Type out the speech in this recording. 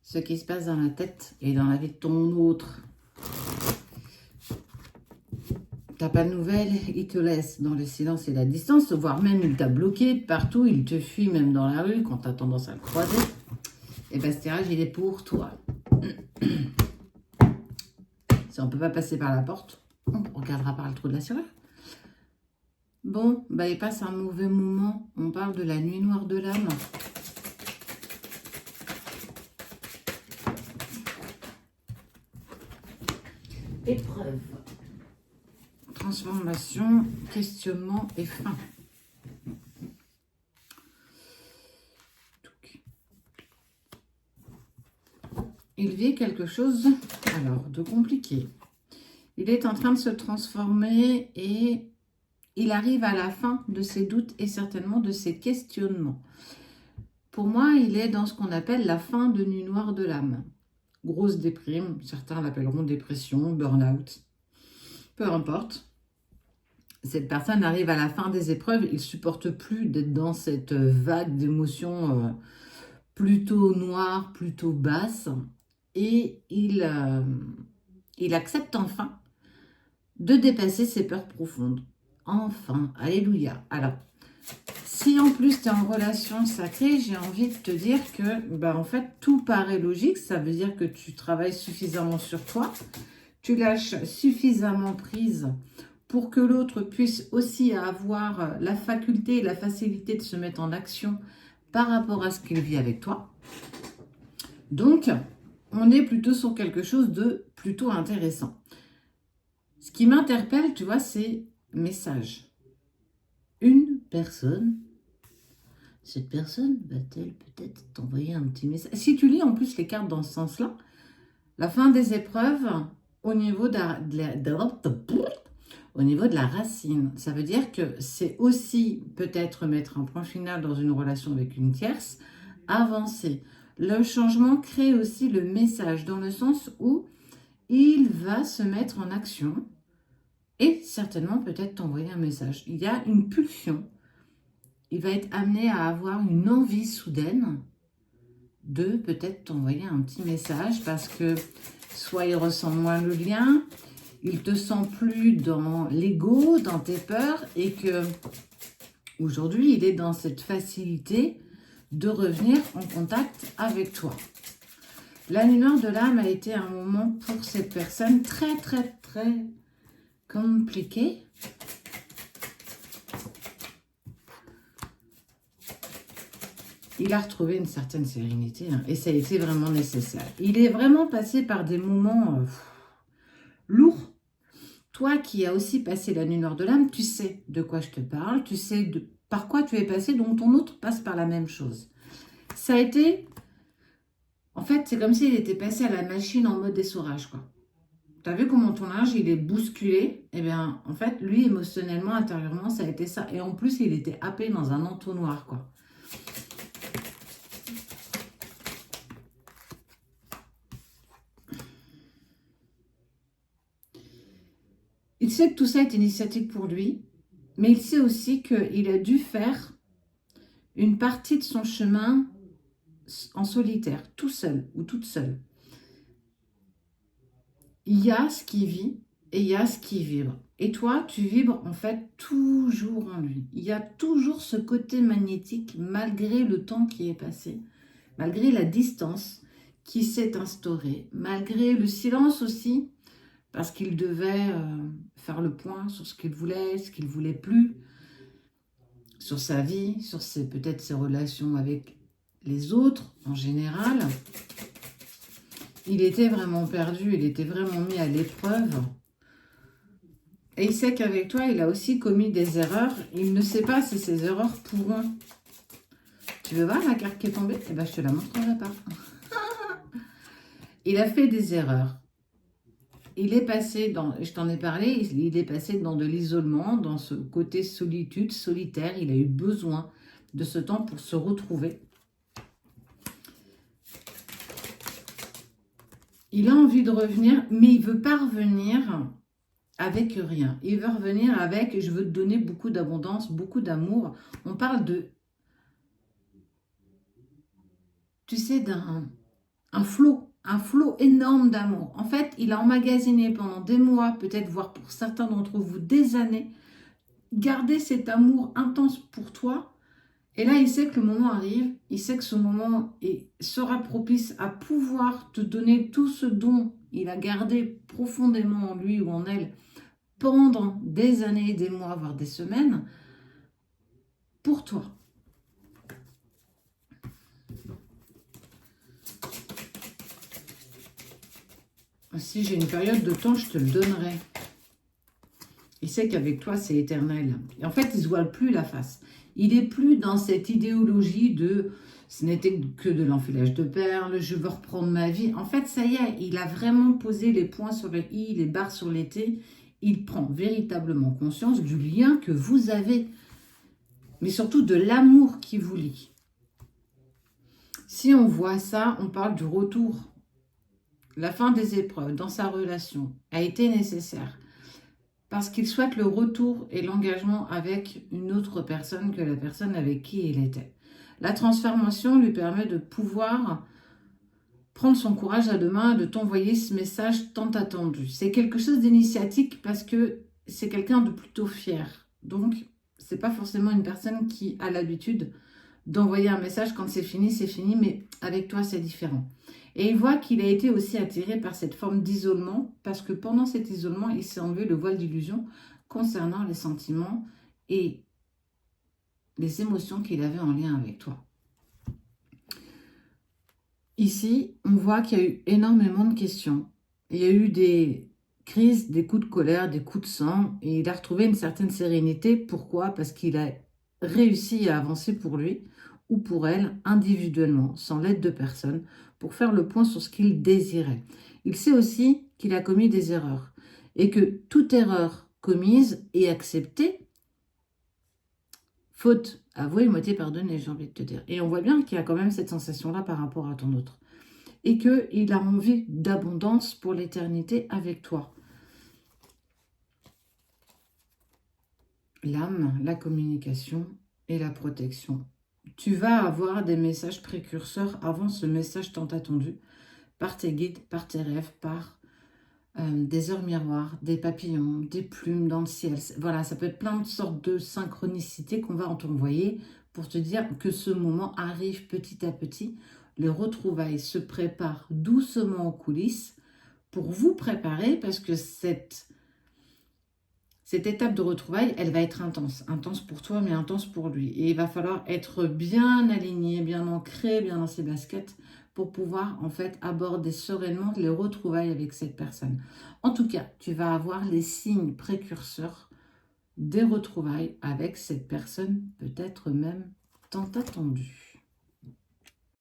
ce qui se passe dans la tête et dans la vie de ton autre. T'as pas de nouvelles, il te laisse dans le silence et la distance, voire même il t'a bloqué de partout, il te fuit même dans la rue quand t'as tendance à le croiser. Et bien ce tirage, il est pour toi. Si on ne peut pas passer par la porte, on regardera par le trou de la serrure. Bon, bah il passe un mauvais moment. On parle de la nuit noire de l'âme. Épreuve. Transformation, questionnement et fin. Il vit quelque chose, alors, de compliqué. Il est en train de se transformer et il arrive à la fin de ses doutes et certainement de ses questionnements. Pour moi, il est dans ce qu'on appelle la fin de nuit noire de l'âme. Grosse déprime, certains l'appelleront dépression, burn-out, peu importe. Cette personne arrive à la fin des épreuves, il ne supporte plus d'être dans cette vague d'émotions plutôt noire, plutôt basse. Et il accepte enfin de dépasser ses peurs profondes. Enfin, alléluia. Alors, si en plus tu es en relation sacrée, j'ai envie de te dire que, en fait, tout paraît logique. Ça veut dire que tu travailles suffisamment sur toi, tu lâches suffisamment prise pour que l'autre puisse aussi avoir la faculté et la facilité de se mettre en action par rapport à ce qu'il vit avec toi. Donc, on est plutôt sur quelque chose de plutôt intéressant. Ce qui m'interpelle, tu vois, c'est message. Une personne, cette personne va-t-elle peut-être t'envoyer un petit message? Si tu lis en plus les cartes dans ce sens-là, la fin des épreuves au niveau de la racine, ça veut dire que c'est aussi peut-être mettre un point final dans une relation avec une tierce, avancer. Le changement crée aussi le message dans le sens où il va se mettre en action et certainement peut-être t'envoyer un message. Il y a une pulsion. Il va être amené à avoir une envie soudaine de peut-être t'envoyer un petit message parce que soit il ressent moins le lien, il te sent plus dans l'ego, dans tes peurs et que aujourd'hui il est dans cette facilité de revenir en contact avec toi. La nuit noire de l'âme a été un moment pour cette personne très compliqué. Il a retrouvé une certaine sérénité et ça a été vraiment nécessaire. Il est vraiment passé par des moments lourds. Toi qui as aussi passé la nuit noire de l'âme, tu sais de quoi je te parle, tu sais par quoi tu es passé, donc ton autre passe par la même chose. Ça a été... En fait, c'est comme s'il était passé à la machine en mode essorage, quoi. Tu as vu comment ton linge, il est bousculé? Eh bien, en fait, lui, émotionnellement, intérieurement, ça a été ça. Et en plus, il était happé dans un entonnoir, quoi. Il sait que tout ça est initiatique pour lui, mais il sait aussi qu'il a dû faire une partie de son chemin en solitaire, tout seul ou toute seule. Il y a ce qui vit et il y a ce qui vibre. Et toi, tu vibres en fait toujours en lui. Il y a toujours ce côté magnétique malgré le temps qui est passé, malgré la distance qui s'est instaurée, malgré le silence aussi, parce qu'il devait faire le point sur ce qu'il voulait, ce qu'il ne voulait plus, sur sa vie, sur peut-être ses relations avec les autres en général. Il était vraiment perdu, il était vraiment mis à l'épreuve. Et il sait qu'avec toi, il a aussi commis des erreurs. Il ne sait pas si ces erreurs pourront... Tu veux voir la carte qui est tombée? Eh bien, je te la montrerai pas. Il a fait des erreurs. Il est passé dans, je t'en ai parlé, il est passé dans de l'isolement, dans ce côté solitude, solitaire. Il a eu besoin de ce temps pour se retrouver. Il a envie de revenir, mais il ne veut pas revenir avec rien. Il veut revenir avec, je veux te donner beaucoup d'abondance, beaucoup d'amour. On parle de, tu sais, un flot énorme d'amour. En fait, il a emmagasiné pendant des mois, peut-être voire pour certains d'entre vous des années, gardé cet amour intense pour toi. Et là, il sait que le moment arrive, il sait que ce moment sera propice à pouvoir te donner tout ce dont il a gardé profondément en lui ou en elle pendant des années, des mois, voire des semaines, pour toi. Si j'ai une période de temps, je te le donnerai. Il sait qu'avec toi, c'est éternel. Et en fait, il ne se voile plus la face. Il n'est plus dans cette idéologie de « ce n'était que de l'enfilage de perles, je veux reprendre ma vie ». En fait, ça y est, il a vraiment posé les points sur les i, les barres sur les t. Il prend véritablement conscience du lien que vous avez, mais surtout de l'amour qui vous lie. Si on voit ça, on parle du retour. La fin des épreuves dans sa relation a été nécessaire parce qu'il souhaite le retour et l'engagement avec une autre personne que la personne avec qui il était. La transformation lui permet de pouvoir prendre son courage à deux mains et de t'envoyer ce message tant attendu. C'est quelque chose d'initiatique parce que c'est quelqu'un de plutôt fier. Donc, c'est pas forcément une personne qui a l'habitude d'envoyer un message quand c'est fini, mais avec toi, c'est différent. Et il voit qu'il a été aussi attiré par cette forme d'isolement, parce que pendant cet isolement, il s'est enlevé le voile d'illusion concernant les sentiments et les émotions qu'il avait en lien avec toi. Ici, on voit qu'il y a eu énormément de questions. Il y a eu des crises, des coups de colère, des coups de sang, et il a retrouvé une certaine sérénité. Pourquoi? Parce qu'il a réussi à avancer pour lui ou pour elle individuellement, sans l'aide de personne, pour faire le point sur ce qu'il désirait. Il sait aussi qu'il a commis des erreurs et que toute erreur commise et acceptée, faute avouée, moitié pardonnée, j'ai envie de te dire. Et on voit bien qu'il y a quand même cette sensation-là par rapport à ton autre. Et qu'il a envie d'abondance pour l'éternité avec toi. L'âme, la communication et la protection. Tu vas avoir des messages précurseurs avant ce message tant attendu, par tes guides, par tes rêves, par des heures miroirs, des papillons, des plumes dans le ciel. Voilà, ça peut être plein de sortes de synchronicités qu'on va t'envoyer pour te dire que ce moment arrive petit à petit. Les retrouvailles se préparent doucement en coulisses pour vous préparer parce que cette étape de retrouvailles, elle va être intense. Intense pour toi, mais intense pour lui. Et il va falloir être bien aligné, bien ancré, bien dans ses baskets pour pouvoir en fait aborder sereinement les retrouvailles avec cette personne. En tout cas, tu vas avoir les signes précurseurs des retrouvailles avec cette personne, peut-être même tant attendue.